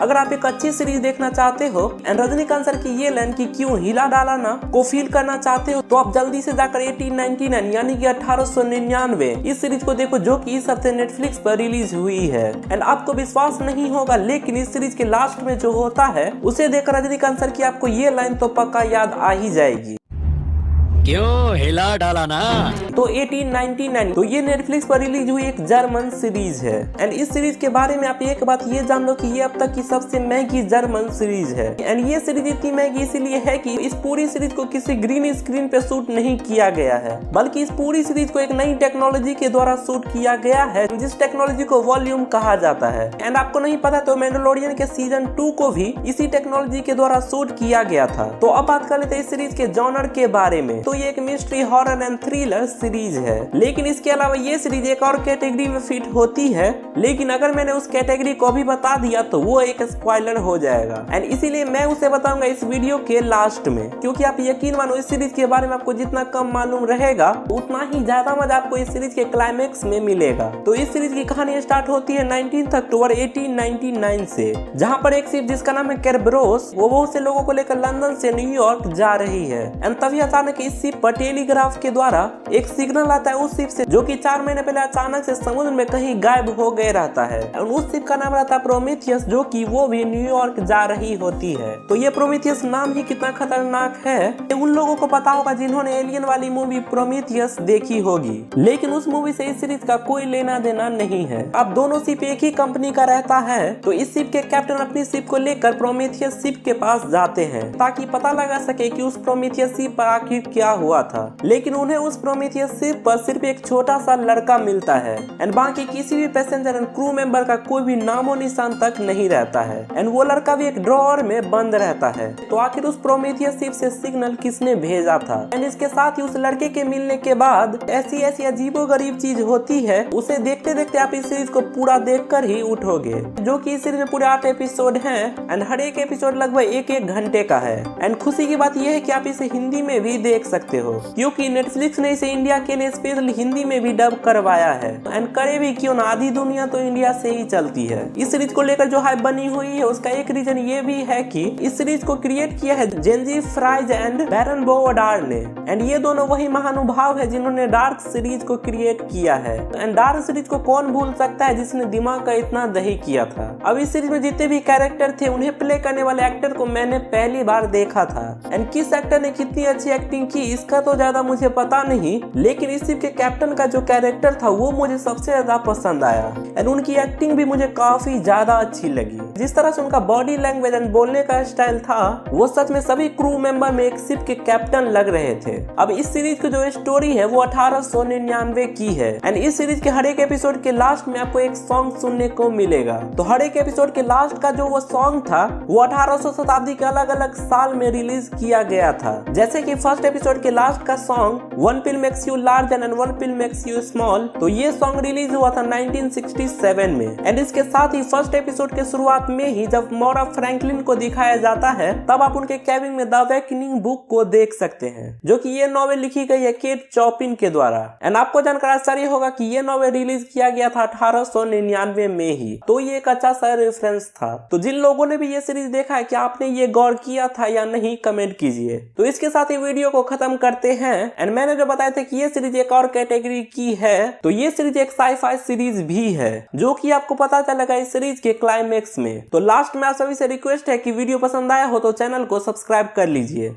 अगर आप एक अच्छी सीरीज देखना चाहते हो एंड रजनीकांत सर की ये लाइन की क्यों हिला डाला ना को फील करना चाहते हो तो आप जल्दी से जाकर 1899 यानी कि 1899 इस सीरीज को देखो, जो कि इस हफ्ते नेटफ्लिक्स पर रिलीज हुई है। एंड आपको विश्वास नहीं होगा, लेकिन इस सीरीज के लास्ट में जो होता है उसे देखकर रजनीकांत सर की आपको ये लाइन तो पक्का याद आ ही जाएगी। क्यों हिला डाला ना। तो 1899 तो ये नेटफ्लिक्स पर रिलीज हुई एक जर्मन सीरीज है। एंड इस सीरीज के बारे में आप एक बात ये जान लो कि ये अब तक की सबसे महंगी जर्मन सीरीज है। एंड ये सीरीज इतनी महंगी इसीलिए है कि इस पूरी सीरीज को किसी ग्रीन स्क्रीन पे शूट नहीं किया गया है, बल्कि इस पूरी सीरीज को एक नई टेक्नोलॉजी के द्वारा शूट किया गया है, जिस टेक्नोलॉजी को वॉल्यूम कहा जाता है। एंड आपको नहीं पता तो मैंडलोरियन के सीजन 2 को भी इसी टेक्नोलॉजी के द्वारा शूट किया गया था। तो अब बात कर लेते हैं इस सीरीज के जॉनर के बारे में। तो ये एक mystery, horror and thriller series है, लेकिन इसके अलावा ये सीरीज एक और कैटेगरी में फिट होती है, लेकिन अगर मैंने उस कैटेगरी को भी बता दिया तो वो एक स्पॉइलर हो जाएगा। एंड इसीलिए मैं उसे बताऊंगा इस वीडियो के लास्ट में, क्योंकि आप यकीन मानो इस सीरीज के बारे में आपको जितना कम मालूम रहेगा उतना ही ज्यादा मजा आपको इस सीरीज के क्लाइमेक्स में मिलेगा। तो इस सीरीज की कहानी स्टार्ट होती है 19 अक्टूबर 1899 से, जहाँ पर एक शिप जिसका नाम है केरबरोस वो बहुत से लोगों को लेकर लंदन से न्यूयॉर्क जा रही है। एंड तभी अचानक इस शिप पर टेलीग्राफ के द्वारा एक सिग्नल आता है उस शिप से, जो कि 4 महीने पहले अचानक से समुद्र में कहीं गायब हो गए रहता है। और उस शिप का नाम रहता है प्रोमेथियस, जो कि वो भी न्यूयॉर्क जा रही होती है। तो ये प्रोमेथियस नाम ही कितना खतरनाक है, उन लोगों को पता होगा जिन्होंने एलियन वाली मूवी प्रोमेथियस देखी होगी, लेकिन उस मूवी से इस सीरीज का कोई लेना देना नहीं है। अब दोनों शिप एक ही कंपनी का रहता है, तो इस शिप के कैप्टन अपनी शिप को लेकर प्रोमेथियस शिप के पास जाते हैं ताकि पता लगा सके कि उस प्रोमेथियस शिप पर आखिर क्या हुआ था। लेकिन उन्हें उस प्रोमेथियस शिप पर सिर्फ एक छोटा सा लड़का मिलता है एंड बाकी किसी भी पैसेंजर एंड क्रू मेंबर का कोई भी नामो निशान तक नहीं रहता है। एंड वो लड़का भी एक ड्रॉअर में बंद रहता है। तो आखिर उस प्रोमेथियस शिप से सिग्नल किसने भेजा था? एंड इसके साथ ही उस लड़के के मिलने के बाद ऐसी ऐसी अजीबोगरीब चीज होती है, उसे देखते देखते आप इस सीरीज को पूरा देखकर ही उठोगे। जो कि इस सीरीज में पूरे 8 एपिसोड हैं एंड हर एक एपिसोड लगभग एक घंटे का है। एंड खुशी की बात यह है कि आप इसे हिंदी में भी देख सकते हो, क्योंकि नेटफ्लिक्स ने इसे इंडिया के लिए स्पेशल हिंदी में भी डब करवाया है। एंड करे भी क्यों ना, आधी दुनिया तो इंडिया से ही चलती है। इस सीरीज को लेकर जो हाइप बनी हुई है उसका एक रीजन ये भी है कि इस सीरीज को क्रिएट किया है जेंजी फ्राइज एंड बैरन बोवडार ने। एंड ये दोनों वही महानुभाव है जिन्होंने डार्क सीरीज को क्रिएट किया है। एंड डार्क सीरीज को कौन भूल सकता है जिसने दिमाग का इतना दही किया था। अब इस सीरीज में जितने भी कैरेक्टर थे उन्हें प्ले करने वाले एक्टर को मैंने पहली बार देखा था। एंड किस एक्टर ने कितनी अच्छी एक्टिंग की इसका तो ज्यादा मुझे पता नहीं, लेकिन इस शिप के कैप्टन का जो कैरेक्टर था वो मुझे सबसे ज्यादा पसंद आया। एंड उनकी एक्टिंग भी मुझे काफी ज्यादा अच्छी लगी। जिस तरह से उनका बॉडी लैंग्वेज एंड बोलने का स्टाइल था वो सच में सभी क्रू मेंबर में एक शिप के कैप्टन लग रहे थे। अब इस सीरीज की जो स्टोरी है वो 1899 की है। एंड इस सीरीज के हर एक एपिसोड के लास्ट में आपको एक सॉन्ग सुनने को मिलेगा। तो हर एक एपिसोड के लास्ट का जो वो सॉन्ग था वो 1800 शताब्दी के अलग अलग साल में रिलीज किया गया था। जैसे कि फर्स्ट एपिसोड के लास्ट का song one pill makes you large and one pill makes you small, तो ये सॉन्ग रिलीज हुआ था 1967 में। एंड इसके साथ ही फर्स्ट एपिसोड के शुरुआत में ही जब मोरा फ्रैंकलिन को दिखाया जाता है तब आप उनके केबिन में द अवेकनिंग बुक को देख सकते हैं, जो कि ये नॉवेल लिखी गई है केट चॉपिन के द्वारा। एंड आपको जानकर आश्चर्य होगा कि ये नॉवेल रिलीज किया गया था 1899 में ही। तो ये एक अच्छा सा रेफरेंस था। तो जिन लोगों ने भी ये सीरीज देखा है क्या आपने ये गौर किया था या नहीं, कमेंट कीजिए। तो इसके साथ ही वीडियो को खत्म करते हैं। एंड मैंने जो बताया था कि ये सीरीज एक और कैटेगरी की है, तो ये सीरीज एक साई-फाई सीरीज भी है, जो कि आपको पता चलेगा इस सीरीज के क्लाइमेक्स में। तो लास्ट में आप सभी से रिक्वेस्ट है कि वीडियो पसंद आया हो तो चैनल को सब्सक्राइब कर लीजिए।